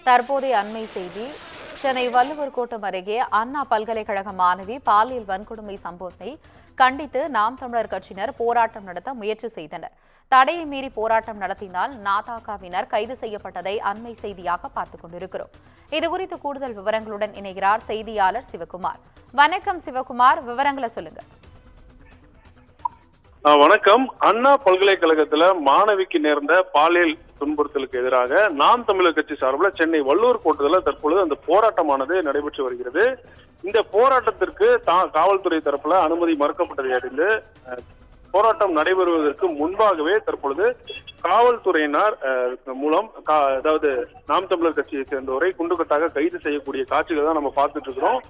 தற்போதைய அண்மை செய்தி. சென்னை வள்ளுவர் கோட்டம் அருகே அண்ணா பல்கலைக்கழக மாணவி பாலியல் வன்கொடுமை சம்பவத்தை கண்டித்து நாம் தமிழர் கட்சியினர் போராட்டம் நடத்த முயற்சி செய்தனர். தடையை மீறி போராட்டம் நடத்தினால் நாதாகாவினர் கைது செய்யப்பட்டதை அண்மை செய்தியாக பார்த்துக் கொண்டிருக்கிறோம். இதுகுறித்து கூடுதல் விவரங்களுடன் இணைகிறார் செய்தியாளர் சிவகுமார். வணக்கம் சிவகுமார், விவரங்களை சொல்லுங்க. வணக்கம். அண்ணா பல்கலைக்கழகத்துல மாணவிக்கு நேர்ந்த பாலியல் துன்புறுத்தலுக்கு எதிராக நாம் தமிழர் கட்சி சார்பில் சென்னை வள்ளுவர் கோட்டத்தில் தற்பொழுது அந்த போராட்டமானது நடைபெற்று வருகிறது. இந்த போராட்டத்திற்கு காவல்துறை தரப்புல அனுமதி மறுக்கப்பட்டதை அறிந்து போராட்டம் நடைபெறுவதற்கு முன்பாகவே தற்பொழுது காவல்துறையினர் மூலம் அதாவது நாம் தமிழர் கட்சியை சேர்ந்தவரை குண்டுகட்டாக கைது செய்யக்கூடிய காட்சிகள் தான் நம்ம பார்த்துட்டு இருக்கிறோம்.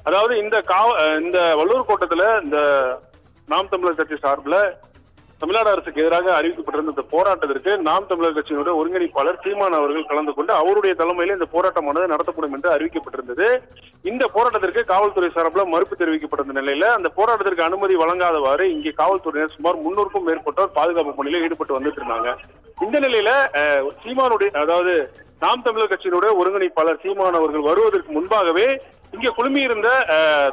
அதாவது இந்த வள்ளுவர் கோட்டத்துல இந்த நாம் தமிழர் கட்சி சார்பில் தமிழ்நாடு அரசுக்கு எதிராக அறிவிக்கப்பட்டிருந்த இந்த போராட்டத்திற்கு நாம் தமிழர் கட்சியினுடைய ஒருங்கிணைப்பாளர் சீமான் அவர்கள் கலந்து கொண்டு அவருடைய தலைமையில இந்த போராட்டமானது நடத்தப்படும் என்று அறிவிக்கப்பட்டிருந்தது. இந்த போராட்டத்திற்கு காவல்துறை சார்பில் மறுப்பு தெரிவிக்கப்பட்டிருந்த நிலையில அந்த போராட்டத்திற்கு அனுமதி வழங்காதவாறு இங்கே காவல்துறையினர் சுமார் 300க்கும் மேற்பட்டோர் பாதுகாப்பு பணியில் ஈடுபட்டு வந்துட்டு இருந்தாங்க. இந்த நிலையில சீமானுடைய அதாவது நாம் தமிழர் கட்சியினுடைய ஒருங்கிணைப்பாளர் சீமான் அவர்கள் வருவதற்கு முன்பாகவே இங்கே குழுமியிருந்த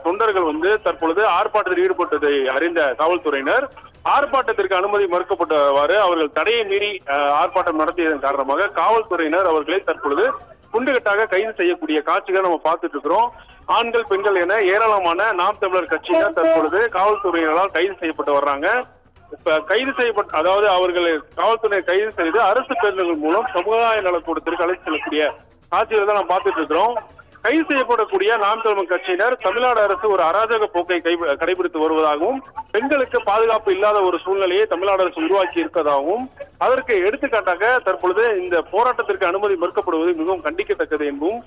தொண்டர்கள் தற்பொழுது ஆர்ப்பாட்டத்தில் ஈடுபட்டதை அறிந்த காவல்துறையினர் ஆர்ப்பாட்டத்திற்கு அனுமதி மறுக்கப்பட்டவாறு அவர்கள் தடையை மீறி ஆர்ப்பாட்டம் நடத்தியதன் காரணமாக காவல்துறையினர் அவர்களை தற்பொழுது குண்டுகட்டாக கைது செய்யக்கூடிய காட்சிகளை நம்ம பார்த்துட்டு இருக்கிறோம். ஆண்கள் பெண்கள் என ஏராளமான நாம் தமிழர் கட்சியினர் தற்பொழுது காவல்துறையினரால் கைது செய்யப்பட்டு வர்றாங்க. இப்ப கைது செய்யப்பட்ட அதாவது அவர்களை காவல்துறை கைது செய்து அரசு பேருந்துகள் மூலம் சமுதாய நலக்கூடத்திற்கு அழைத்து செல்லக்கூடிய காட்சிகளை தான் நம்ம பார்த்துட்டு இருக்கிறோம். கைது செய்யப்படக்கூடிய நாம் தமிழர் கட்சியினர் தமிழ்நாடு அரசு ஒரு அராஜக போக்கை கடைபிடித்து வருவதாகவும் பெண்களுக்கு பாதுகாப்பு இல்லாத ஒரு சூழ்நிலையை தமிழ்நாடு அரசு உருவாக்கி இருப்பதாகவும் அதற்கு எடுத்துக்காட்டாக தற்பொழுது இந்த போராட்டத்திற்கு அனுமதி மறுக்கப்படுவது மிகவும் கண்டிக்கத்தக்கது என்பதும்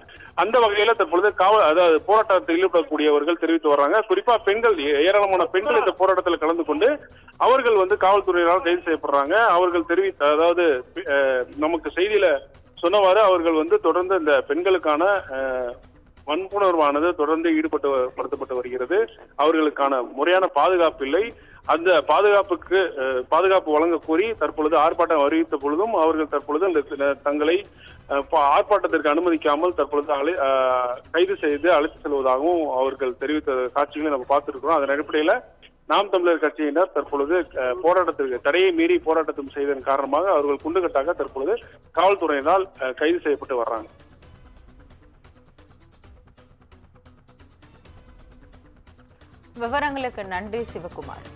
அந்த வகையில தற்பொழுது அதாவது போராட்டத்தில் ஈடுபடக்கூடியவர்கள் தெரிவித்து வர்றாங்க. குறிப்பா பெண்கள், ஏராளமான பெண்கள் இந்த போராட்டத்தில் கலந்து கொண்டு அவர்கள் காவல்துறையினரால் கைது செய்யப்படுறாங்க. அவர்கள் அதாவது நமக்கு செய்தியில சொன்னவாறு அவர்கள் தொடர்ந்து இந்த பெண்களுக்கான வன்புணர்வானது தொடர்ந்து ஈடுபடுத்தப்பட்டு வருகிறது. அவர்களுக்கான முறையான பாதுகாப்பு இல்லை. அந்த பாதுகாப்பு வழங்க கோரி தற்பொழுது ஆர்ப்பாட்டம் அறிவித்த பொழுதும் அவர்கள் தற்பொழுது அந்த தங்களை ஆர்ப்பாட்டத்திற்கு அனுமதிக்காமல் தற்பொழுது கைது செய்து அழைத்து செல்வதாகவும் அவர்கள் தெரிவித்த காட்சிகளை நம்ம பார்த்திருக்கிறோம். அதன் அடிப்படையில நாம் தமிழர் கட்சியினர் தற்பொழுது போராட்டத்திற்கு தடையை மீறி போராட்டத்தை செய்ததன் காரணமாக அவர்கள் குண்டுகட்டாக தற்பொழுது காவல்துறையினால் கைது செய்யப்பட்டு வர்றாங்க. விவரங்களுக்கு நன்றி சிவகுமார்.